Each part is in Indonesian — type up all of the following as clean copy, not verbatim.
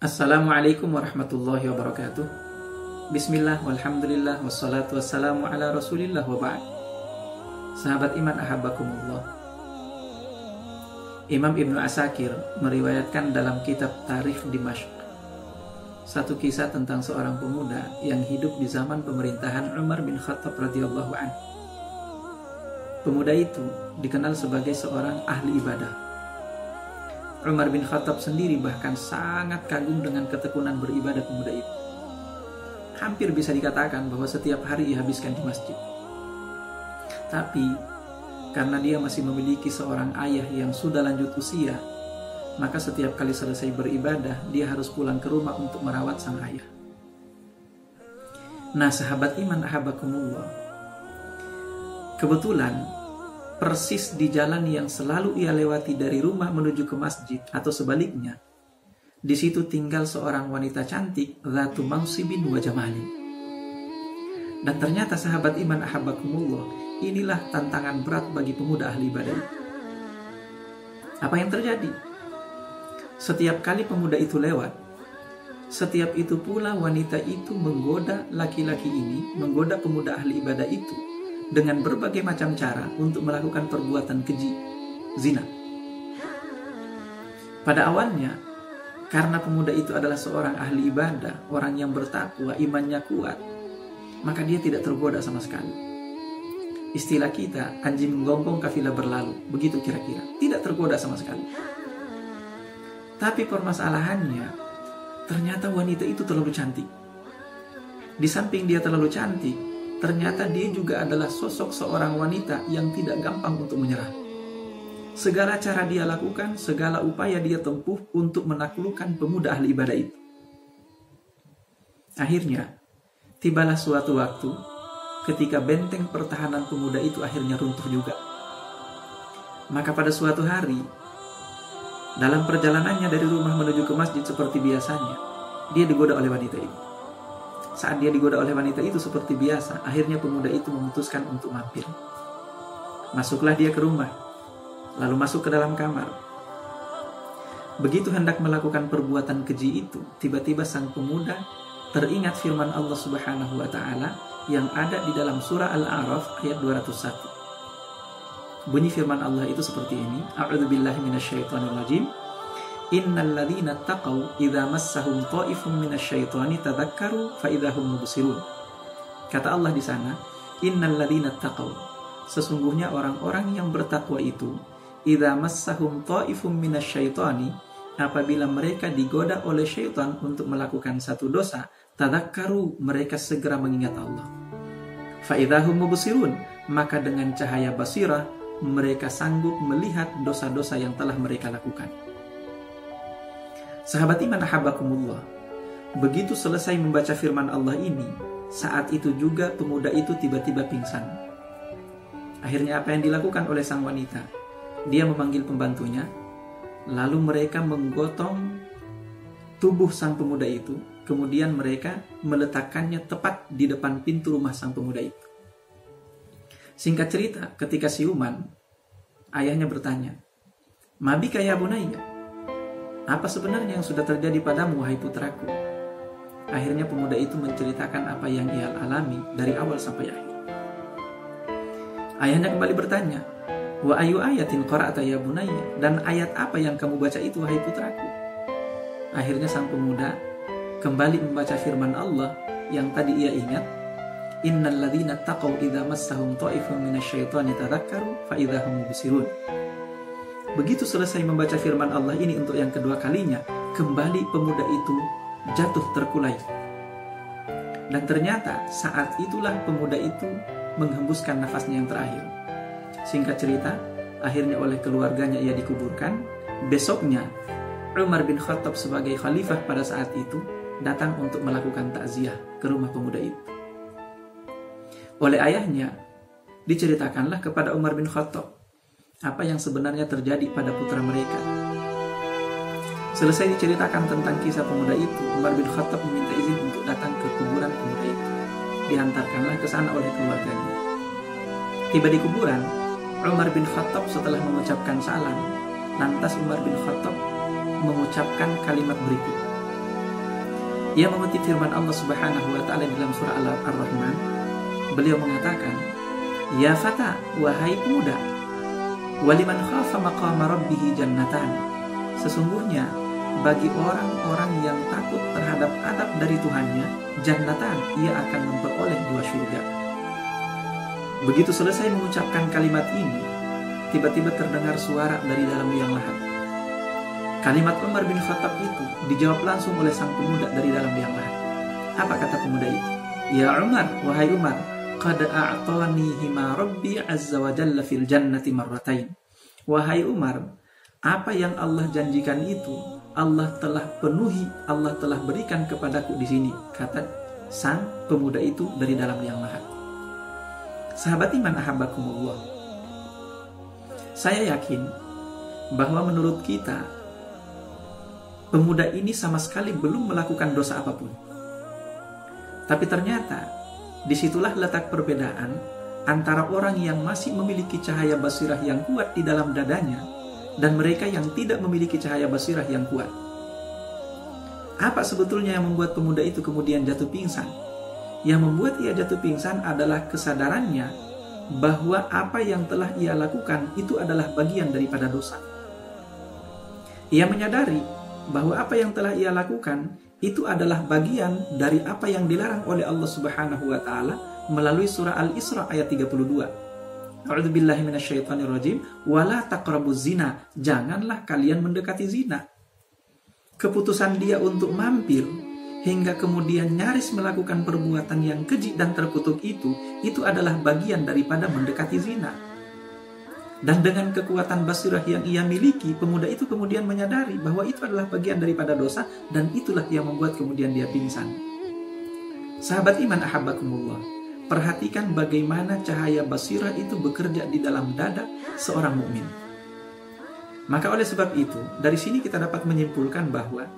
Assalamualaikum warahmatullahi wabarakatuh. Bismillah, walhamdulillah, wassalatu wassalamu ala rasulillah wa ba'd. Sahabat iman ahabbakumullah, Imam Ibnu Asakir meriwayatkan dalam kitab Tarikh Dimashq satu kisah tentang seorang pemuda yang hidup di zaman pemerintahan Umar bin Khattab radhiyallahu anhu. Pemuda itu dikenal sebagai seorang ahli ibadah. Umar bin Khattab sendiri bahkan sangat kagum dengan ketekunan beribadah pemuda itu. Hampir bisa dikatakan bahwa setiap hari ia habiskan di masjid. Tapi karena dia masih memiliki seorang ayah yang sudah lanjut usia, maka setiap kali selesai beribadah dia harus pulang ke rumah untuk merawat sang ayah. Nah, sahabat iman ahabbakumullah, kebetulan persis di jalan yang selalu ia lewati dari rumah menuju ke masjid atau sebaliknya, di situ tinggal seorang wanita cantik, dzatu mansibin wa jamalin. Dan ternyata sahabat iman ahabbakumullah, inilah tantangan berat bagi pemuda ahli ibadah itu. Apa yang terjadi? Setiap kali pemuda itu lewat, setiap itu pula wanita itu menggoda laki-laki ini, menggoda pemuda ahli ibadah itu dengan berbagai macam cara untuk melakukan perbuatan keji, zina. Pada awalnya, karena pemuda itu adalah seorang ahli ibadah, orang yang bertakwa, imannya kuat, maka dia tidak tergoda sama sekali. Istilah kita, anjing menggonggong kafilah berlalu, begitu kira-kira, tidak tergoda sama sekali. Tapi permasalahannya, ternyata wanita itu terlalu cantik. Di samping dia terlalu cantik, ternyata dia juga adalah sosok seorang wanita yang tidak gampang untuk menyerah. Segala cara dia lakukan, segala upaya dia tempuh untuk menaklukkan pemuda ahli ibadah itu. Akhirnya, tibalah suatu waktu ketika benteng pertahanan pemuda itu akhirnya runtuh juga. Maka pada suatu hari, dalam perjalanannya dari rumah menuju ke masjid seperti biasanya, dia digoda oleh wanita itu. Saat dia digoda oleh wanita itu seperti biasa, akhirnya pemuda itu memutuskan untuk mampir. Masuklah dia ke rumah, lalu masuk ke dalam kamar. Begitu hendak melakukan perbuatan keji itu, tiba-tiba sang pemuda teringat firman Allah Subhanahu wa Ta'ala yang ada di dalam surah Al-A'raf ayat 201. Bunyi firman Allah itu seperti ini: A'udzubillahi minasyaitonirrajim. Innal ladzina taqaw idza massahum ta'ifun minasyaitani tadzakkaru fa idzahum mubsirun. Kata Allah di sana, innal ladzina taqaw, sesungguhnya orang-orang yang bertakwa itu, idza massahum ta'ifun minasyaitani, apabila mereka digoda oleh syaitan untuk melakukan satu dosa, tadzakkaru, mereka segera mengingat Allah. Fa idzahum mubsirun, maka dengan cahaya basirah mereka sanggup melihat dosa-dosa yang telah mereka lakukan. Sahabat iman ahabbakumullah, begitu selesai membaca firman Allah ini, saat itu juga pemuda itu tiba-tiba pingsan. Akhirnya apa yang dilakukan oleh sang wanita? Dia memanggil pembantunya, lalu mereka menggotong tubuh sang pemuda itu, kemudian mereka meletakkannya tepat di depan pintu rumah sang pemuda itu. Singkat cerita, ketika siuman, ayahnya bertanya, "Mabika ya bunayya?" Apa sebenarnya yang sudah terjadi padamu, wahai putraku? Akhirnya pemuda itu menceritakan apa yang ia alami dari awal sampai akhir. Ayahnya kembali bertanya, "Wa ayu ayatin qara'ta ya bunayya?" Dan ayat apa yang kamu baca itu, wahai putraku? Akhirnya sang pemuda kembali membaca firman Allah yang tadi ia ingat, Innal ladzina taqaw idza massahum ta'ifun minasyaitani tadzakkaru fa idzahum mubsirun. Begitu selesai membaca firman Allah ini untuk yang kedua kalinya, kembali pemuda itu jatuh terkulai. Dan ternyata saat itulah pemuda itu menghembuskan nafasnya yang terakhir. Singkat cerita, akhirnya oleh keluarganya ia dikuburkan. Besoknya, Umar bin Khattab sebagai khalifah pada saat itu datang untuk melakukan takziah ke rumah pemuda itu. Oleh ayahnya, diceritakanlah kepada Umar bin Khattab apa yang sebenarnya terjadi pada putra mereka. Selesai diceritakan tentang kisah pemuda itu, Umar bin Khattab meminta izin untuk datang ke kuburan pemuda itu. Dihantarkanlah ke sana oleh keluarganya. Tiba di kuburan, Umar bin Khattab setelah mengucapkan salam, lantas Umar bin Khattab mengucapkan kalimat berikut. Ia mengutip firman Allah Subhanahu wa taala dalam surah Ar-Rahman. Beliau mengatakan, "Ya fata, wahai pemuda, waliman khafa maqama rabbih jannatan." Sesungguhnya bagi orang-orang yang takut terhadap adab dari Tuhannya, jannatan, ia akan memperoleh 2 surga. Begitu selesai mengucapkan kalimat ini, tiba-tiba terdengar suara dari dalam liang lahat. Kalimat Umar bin Khattab itu dijawab langsung oleh sang pemuda dari dalam liang lahat. Apa kata pemuda itu? "Ya Umar, wahai Umar, qad a'tanihi ma rabbi azza wa jalla fil jannati marratain." Wahai Umar, apa yang Allah janjikan itu Allah telah penuhi, Allah telah berikan kepadaku di sini, kata sang pemuda itu dari dalam liang lahat. Sahabat iman ahabbakumullah, saya yakin bahwa menurut kita pemuda ini sama sekali belum melakukan dosa apapun. Tapi ternyata disitulah letak perbedaan antara orang yang masih memiliki cahaya basirah yang kuat di dalam dadanya dan mereka yang tidak memiliki cahaya basirah yang kuat. Apa sebetulnya yang membuat pemuda itu kemudian jatuh pingsan? Yang membuat ia jatuh pingsan adalah kesadarannya bahwa apa yang telah ia lakukan itu adalah bagian daripada dosa. Ia menyadari bahwa apa yang telah ia lakukan itu adalah bagian dari apa yang dilarang oleh Allah Subhanahu wa taala melalui surah Al-Isra ayat 32. A'udzubillahi minasyaitonirrajim, wala taqrabuz zina, janganlah kalian mendekati zina. Keputusan dia untuk mampir hingga kemudian nyaris melakukan perbuatan yang keji dan terkutuk itu adalah bagian daripada mendekati zina. Dan dengan kekuatan basirah yang ia miliki, pemuda itu kemudian menyadari bahwa itu adalah bagian daripada dosa, dan itulah yang membuat kemudian dia pingsan. Sahabat iman ahabbakumullah, perhatikan bagaimana cahaya basirah itu bekerja di dalam dada seorang mukmin. Maka oleh sebab itu, dari sini kita dapat menyimpulkan bahwa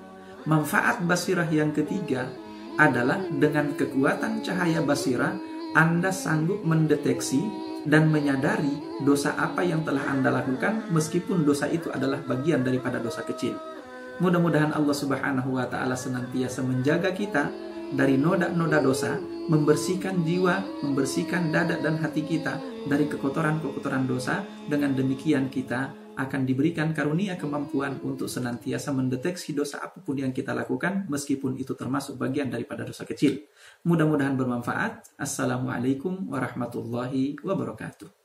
manfaat basirah yang ketiga adalah dengan kekuatan cahaya basirah, Anda sanggup mendeteksi dan menyadari dosa apa yang telah Anda lakukan, meskipun dosa itu adalah bagian daripada dosa kecil. Mudah-mudahan Allah Subhanahu wa taala senantiasa menjaga kita dari noda-noda dosa, membersihkan jiwa, membersihkan dada dan hati kita dari kekotoran-kekotoran dosa. Dengan demikian kita akan diberikan karunia kemampuan untuk senantiasa mendeteksi dosa apapun yang kita lakukan, meskipun itu termasuk bagian daripada dosa kecil. Mudah-mudahan bermanfaat. Assalamualaikum warahmatullahi wabarakatuh.